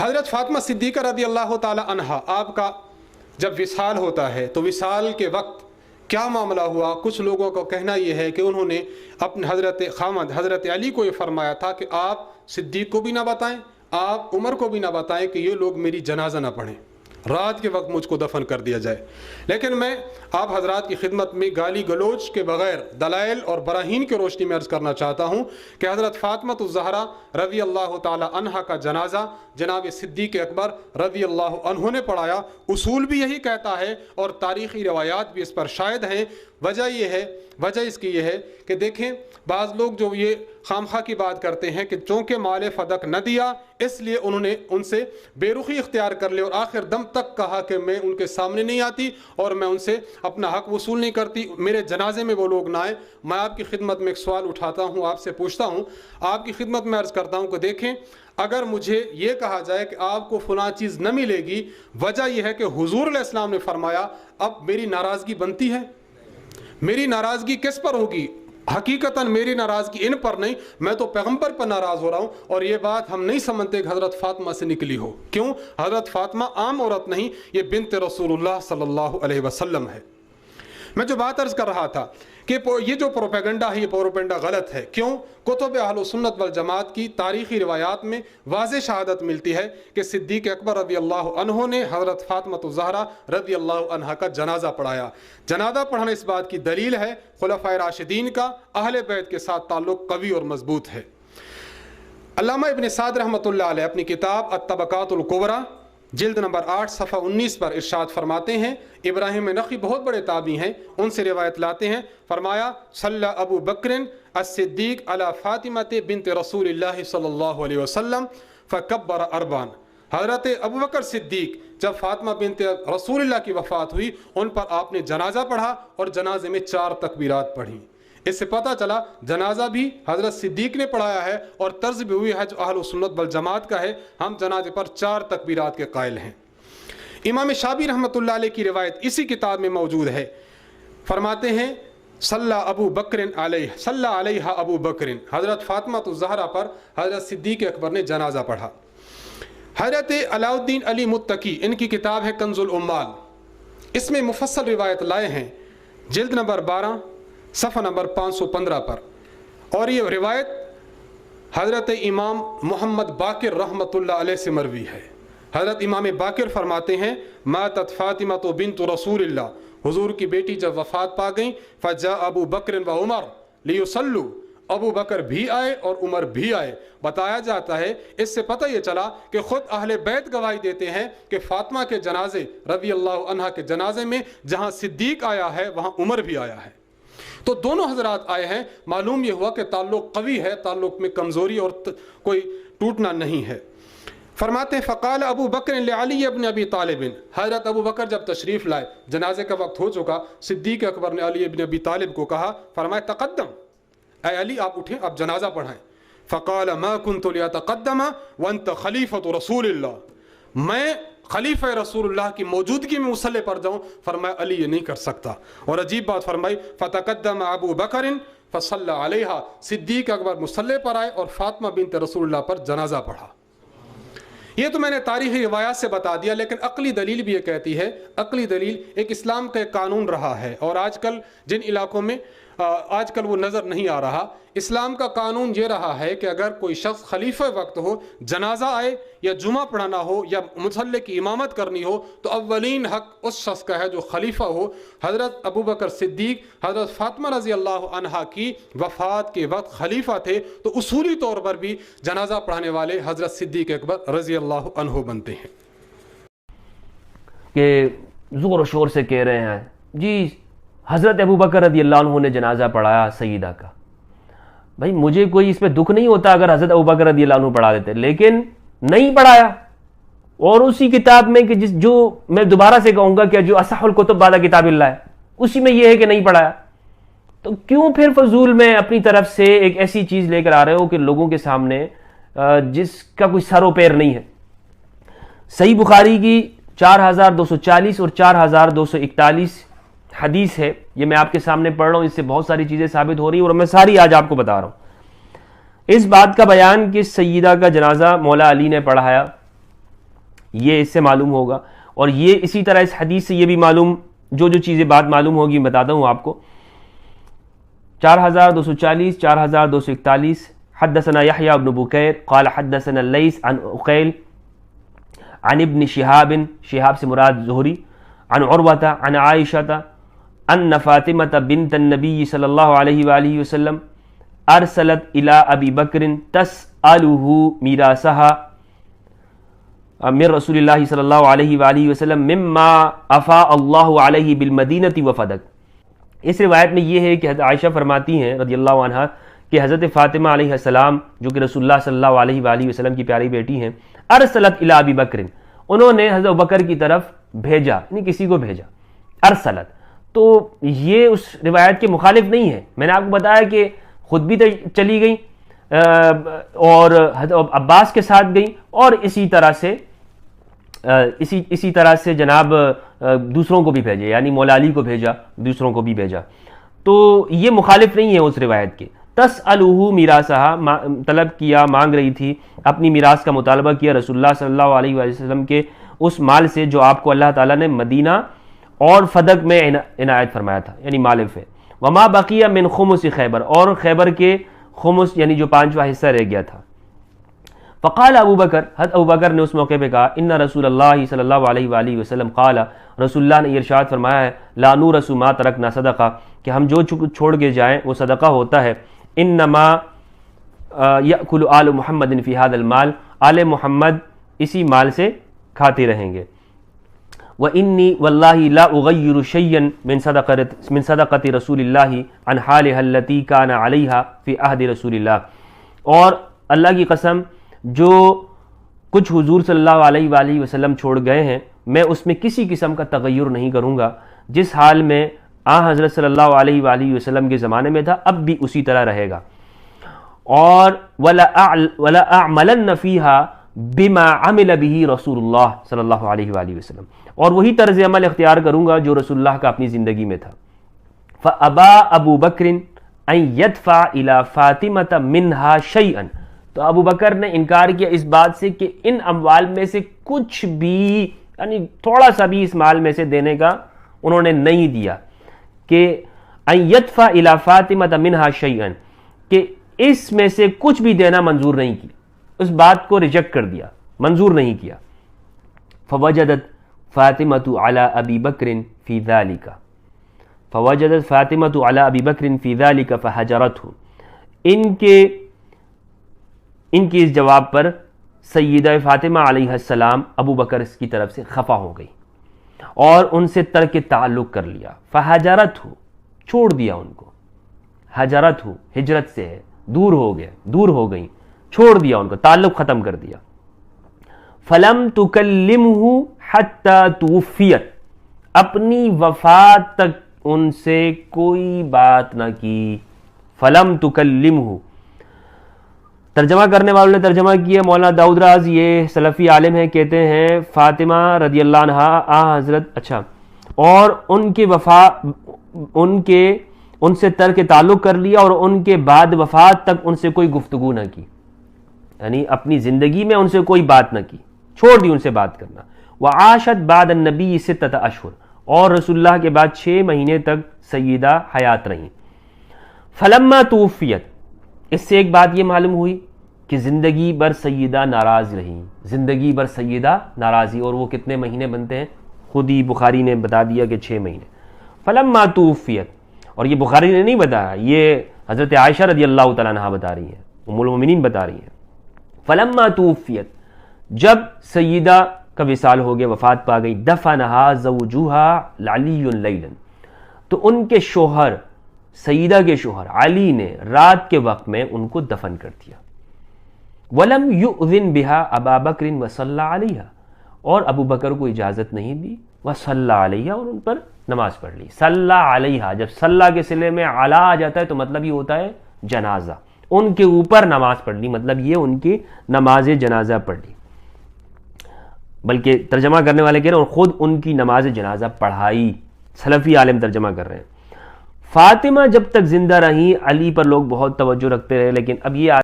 حضرت فاطمہ صدیقہ رضی اللہ تعالی عنہا، آپ کا جب وصال ہوتا ہے تو وصال کے وقت کیا معاملہ ہوا؟ کچھ لوگوں کا کہنا یہ ہے کہ انہوں نے اپنے حضرت خامد حضرت علی کو یہ فرمایا تھا کہ آپ صدیق کو بھی نہ بتائیں، آپ عمر کو بھی نہ بتائیں کہ یہ لوگ میری جنازہ نہ پڑھیں، رات کے وقت مجھ کو دفن کر دیا جائے۔ لیکن میں آپ حضرات کی خدمت میں گالی گلوچ کے بغیر دلائل اور براہین کی روشنی میں عرض کرنا چاہتا ہوں کہ حضرت فاطمہ الزہرا رضی اللہ تعالی عنہا کا جنازہ جناب صدیق اکبر رضی اللہ عنہ نے پڑھایا۔ اصول بھی یہی کہتا ہے اور تاریخی روایات بھی اس پر شاہد ہیں۔ وجہ اس کی یہ ہے کہ دیکھیں، بعض لوگ جو یہ خامخواہ کی بات کرتے ہیں کہ چونکہ مال فدق نہ دیا اس لیے انہوں نے ان سے بے رخی اختیار کر لی اور آخر دم تک کہا کہ میں ان کے سامنے نہیں آتی اور میں ان سے اپنا حق وصول نہیں کرتی، میرے جنازے میں وہ لوگ نہ آئے۔ میں آپ کی خدمت میں ایک سوال اٹھاتا ہوں، آپ سے پوچھتا ہوں، آپ کی خدمت میں عرض کرتا ہوں کہ دیکھیں، اگر مجھے یہ کہا جائے کہ آپ کو فلاں چیز نہ ملے گی، وجہ یہ ہے کہ حضور علیہ السلام نے فرمایا، اب میری ناراضگی بنتی ہے؟ میری ناراضگی کس پر ہوگی؟ حقیقتاً میری ناراضگی ان پر نہیں، میں تو پیغمبر پر ناراض ہو رہا ہوں، اور یہ بات ہم نہیں سمجھتے کہ حضرت فاطمہ سے نکلی ہو۔ کیوں؟ حضرت فاطمہ عام عورت نہیں، یہ بنت رسول اللہ صلی اللہ علیہ وسلم ہے۔ میں جو بات عرض کر رہا تھا کہ یہ جو پروپیگنڈا ہے، یہ پروپیگنڈا غلط ہے۔ کیوں؟ کتب اہل سنت والجماعت کی تاریخی روایات میں واضح شہادت ملتی ہے کہ صدیق اکبر رضی اللہ عنہ نے حضرت فاطمہ الزہرا رضی اللہ عنہا کا جنازہ پڑھایا۔ جنازہ پڑھنا اس بات کی دلیل ہے خلفائے راشدین کا اہل بیت کے ساتھ تعلق قوی اور مضبوط ہے۔ علامہ ابن سعد رحمۃ اللہ علیہ اپنی کتاب الطبقات الکبریٰ جلد نمبر 8 صفحہ 19 پر ارشاد فرماتے ہیں، ابراہیم نخعی بہت بڑے تابعی ہیں، ان سے روایت لاتے ہیں، فرمایا صلی ابو بکر الصدیق علی فاطمہ بنت رسول اللہ صلی اللہ علیہ وسلم فکبر اربعا۔ حضرت ابو بکر صدیق جب فاطمہ بنت رسول اللہ کی وفات ہوئی، ان پر آپ نے جنازہ پڑھا اور جنازے میں 4 تکبیرات پڑھیں۔ اس سے پتہ چلا جنازہ بھی حضرت صدیق نے پڑھایا ہے اور طرز بھی ہوئی ہے جو اہل سنت والجماعت کا ہے، ہم جنازے پر 4 تکبیرات کے قائل ہیں۔ امام شابی رحمۃ اللہ علیہ کی روایت اسی کتاب میں موجود ہے، فرماتے ہیں صلی علیہ ابو بکر، حضرت فاطمہ الزہرا پر حضرت صدیق اکبر نے جنازہ پڑھا۔ حضرت علاؤ الدین علی متقی، ان کی کتاب ہے کنز العمال، اس میں مفصل روایت لائے ہیں جلد نمبر 12 صفحہ نمبر 515 پر، اور یہ روایت حضرت امام محمد باقر رحمۃ اللہ علیہ سے مروی ہے۔ حضرت امام باقر فرماتے ہیں ماتت فاطمہ بنت رسول اللہ، حضور کی بیٹی جب وفات پا گئیں، فجاء ابو بکر و عمر لیصلوا، ابو بکر بھی آئے اور عمر بھی آئے۔ بتایا جاتا ہے، اس سے پتہ یہ چلا کہ خود اہل بیت گواہی دیتے ہیں کہ فاطمہ کے جنازے رضی اللہ عنہا کے جنازے میں جہاں صدیق آیا ہے وہاں عمر بھی آیا ہے، تو دونوں حضرات آئے ہیں۔ معلوم یہ ہوا کہ تعلق قوی ہے، تعلق میں کمزوری اور کوئی ٹوٹنا نہیں ہے۔ فرماتے ہیں فقال ابو بکر لعلی ابن ابی طالب، حضرت ابو بکر جب تشریف لائے، جنازے کا وقت ہو چکا، صدیق اکبر نے علی ابن ابی طالب کو کہا، فرمایا تقدم، اے علی آپ اٹھیں، آپ جنازہ پڑھائیں۔ فقال ما كنت لأتقدم وانت خلیفۃ رسول اللہ، میں خلیفہ رسول اللہ کی موجودگی میں مصلی پر جاؤں، فرمایا علی یہ نہیں کر سکتا۔ اور عجیب بات فرمائی فتقدم ابو بکر فصلی علیہا، صدیق اکبر مصلی پر آئے اور فاطمہ بنت رسول اللہ پر جنازہ پڑھا۔ یہ تو میں نے تاریخی روایات سے بتا دیا، لیکن عقلی دلیل بھی یہ کہتی ہے، عقلی دلیل ایک اسلام کا ایک قانون رہا ہے، اور آج کل جن علاقوں میں آج کل وہ نظر نہیں آ رہا، اسلام کا قانون یہ رہا ہے کہ اگر کوئی شخص خلیفہ وقت ہو، جنازہ آئے یا جمعہ پڑھانا ہو یا مصلی کی امامت کرنی ہو، تو اولین حق اس شخص کا ہے جو خلیفہ ہو۔ حضرت ابو بکر صدیق حضرت فاطمہ رضی اللہ عنہا کی وفات کے وقت خلیفہ تھے، تو اصولی طور پر بھی جنازہ پڑھانے والے حضرت صدیق اکبر رضی اللہ عنہ بنتے ہیں۔ کہ زور و شور سے کہہ رہے ہیں جی حضرت ابو بکر رضی اللہ عنہ نے جنازہ پڑھایا سیدہ کا، بھائی مجھے کوئی اس پہ دکھ نہیں ہوتا اگر حضرت ابو بکر رضی اللہ عنہ پڑھا دیتے، لیکن نہیں پڑھایا۔ اور اسی کتاب میں کہ جو میں دوبارہ سے کہوں گا کہ جو اصح الکتب بعد کتاب اللہ ہے، اسی میں یہ ہے کہ نہیں پڑھایا، تو کیوں پھر فضول میں اپنی طرف سے ایک ایسی چیز لے کر آ رہے ہو کہ لوگوں کے سامنے جس کا کوئی سر و پیر نہیں ہے۔ صحیح بخاری کی 4240 اور 4241 حدیث ہے، یہ میں آپ کے سامنے پڑھ رہا ہوں، اس سے بہت ساری چیزیں ثابت ہو رہی ہیں اور میں ساری آج آپ کو بتا رہا ہوں۔ اس بات کا بیان کہ سیدہ کا جنازہ مولا علی نے پڑھایا، یہ اس سے معلوم ہوگا، اور یہ اسی طرح اس حدیث سے یہ بھی معلوم، جو چیزیں بات معلوم ہوگی میں بتاتا ہوں آپ کو۔ 4240 4241 حدثنا يحيى بن بكير قال حدثنا الليث عن عقيل عن ابن شهاب سے مراد زہری، عن عروة عن عائشة ان فاطمة بنت النبي صلی اللہ علیہ وآلہ وسلم ارسلت الى ابی بکر تسأله میراثها من رسول اللہ صلی اللہ علیہ وآلہ وسلم مما افاء اللہ علیہ بالمدینة وفدک۔ اس روایت میں یہ ہے کہ حضرت عائشہ فرماتی ہیں رضی اللہ عنہا کہ حضرت فاطمہ علیہ السلام جو کہ رسول اللہ صلی اللہ علیہ وآلہ وسلم کی پیاری بیٹی ہیں، ارسلت الی ابی بکر، انہوں نے حضرت ابوبکر کی طرف بھیجا، یعنی کسی کو بھیجا، ارسلت۔ تو یہ اس روایت کے مخالف نہیں ہے، میں نے آپ کو بتایا کہ خود بھی چلی گئیں اور حضرت عباس کے ساتھ گئیں، اور اسی طرح سے جناب دوسروں کو بھی بھیجے، یعنی مولا علی کو بھیجا، دوسروں کو بھی بھیجا، تو یہ مخالف نہیں ہے اس روایت کے۔ تسألہ میراثہا، طلب کیا، مانگ رہی تھی، اپنی میراث کا مطالبہ کیا رسول اللہ صلی اللہ علیہ وآلہ وسلم کے اس مال سے جو آپ کو اللہ تعالیٰ نے مدینہ اور فدق میں عنایت فرمایا تھا، یعنی مال فے۔ وما بقیہ من خمس خیبر، اور خیبر کے خمس یعنی جو 5واں حصہ رہ گیا تھا۔ فقال ابو بکر، حضرت ابو بکر نے اس موقع پہ کہا، ان رسول اللہ صلی اللہ علیہ وآلہ وسلم قال، رسول اللہ نے ارشاد فرمایا ہے، لا نورث ما ترکنا صدقہ، کہ ہم جو چھوڑ کے جائیں وہ صدقہ ہوتا ہے۔ انما یأکل آل محمد فی ھذا المال، آل محمد اسی مال سے کھاتے رہیں گے۔ وإنی واللہ لا اغیر شیئا من صدقۃ رسول اللہ عن حالها التي کان علیہا فی عہد رسول اللہ، اور اللہ کی قسم جو کچھ حضور صلی اللہ علیہ وآلہ وسلم چھوڑ گئے ہیں میں اس میں کسی قسم کا تغیر نہیں کروں گا، جس حال میں حضرت صلی اللہ علیہ وآلہ وسلم کے زمانے میں تھا اب بھی اسی طرح رہے گا۔ اور وَلَا أَعْمَلَنَّ فِيهَا بِمَا عَمِلَ بِهِ رسول اللہ صلی اللہ علیہ وآلہ وسلم، اور وہی طرز عمل اختیار کروں گا جو رسول اللہ کا اپنی زندگی میں تھا۔ فَأَبَا أَبُو بَكْرٍ أَن يَدْفَعَ إِلَى فَاطِمَةَ مِنْهَا شَيْئًا، تو ابو بکر نے انکار کیا اس بات سے کہ ان اموال میں سے کچھ بھی، یعنی تھوڑا سا بھی اس مال میں سے دینے کا انہوں نے نہیں دیا، کہ ان يدفع الى فاطمة منها شيئا، کہ اس میں سے کچھ بھی دینا منظور نہیں کی، اس بات کو ریجیکٹ کر دیا، منظور نہیں کیا۔ فوجدت فاطمة على ابی بکر فی ذلك، فوجدت فاطمة على ابی بکر فی ذلك فحجرته، ان کے اس جواب پر سیدہ فاطمہ علیہ السلام ابو بکر کی طرف سے خفا ہو گئی اور ان سے ترک تعلق کر لیا۔ فہجرت ہو، چھوڑ دیا ان کو، ہجرت ہو ہجرت سے ہے، دور ہو گئیں، چھوڑ دیا ان کو، تعلق ختم کر دیا۔ فلم تکلمہ حتی توفیت، اپنی وفات تک ان سے کوئی بات نہ کی۔ فلم تکلمہ، ترجمہ کرنے والوں نے ترجمہ کیا مولانا داؤد راز، یہ سلفی عالم ہیں، کہتے ہیں فاطمہ رضی اللہ عنہا حضرت، اچھا، اور ان سے ترک تعلق کر لیا اور ان کے بعد وفات تک ان سے کوئی گفتگو نہ کی، یعنی اپنی زندگی میں ان سے کوئی بات نہ کی، چھوڑ دی ان سے بات کرنا۔ وعاشت بعد النبی 6 اشہر، اور رسول اللہ کے بعد 6 مہینے تک سیدہ حیات رہیں۔ فلما توفیت، اس سے ایک بات یہ معلوم ہوئی کہ زندگی بھر سیدہ ناراض رہیں، زندگی بھر سیدہ ناراضی، اور وہ کتنے مہینے بنتے ہیں؟ خود ہی بخاری نے بتا دیا کہ 6 مہینے۔ فلما توفیت، اور یہ بخاری نے نہیں بتایا، یہ حضرت عائشہ رضی اللہ تعالیٰ عنہا بتا رہی ہیں، ام المومنین بتا رہی ہیں۔ فلما توفیت، جب سیدہ کا وصال ہو گیا، وفات پا گئی، دفنہا زوجہا علی لیلا، تو ان کے شوہر، سیدہ کے شوہر علی نے رات کے وقت میں ان کو دفن کر دیا۔ وَلَمْ يُؤْذِنْ بِهَا أَبَا بَكْرٍ وَصَلَّى عَلَيْهَا، اور ابو بکر کو اجازت نہیں دی، وَصَلَّى عَلَيْهَا، اور ان پر نماز پڑھ لی۔ صلی علیہا، جب صلی کے صلے میں علا آ جاتا ہے تو مطلب یہ ہوتا ہے جنازہ، ان کے اوپر نماز پڑھ لی، مطلب یہ ان کی نماز جنازہ پڑھ لی، بلکہ ترجمہ کرنے والے کہہ رہے ہیں اور خود ان کی نماز جنازہ پڑھائی، سلفی عالم ترجمہ کر رہے ہیں۔ فاطمہ جب تک زندہ رہیں علی پر لوگ بہت توجہ رکھتے رہے، لیکن اب یہ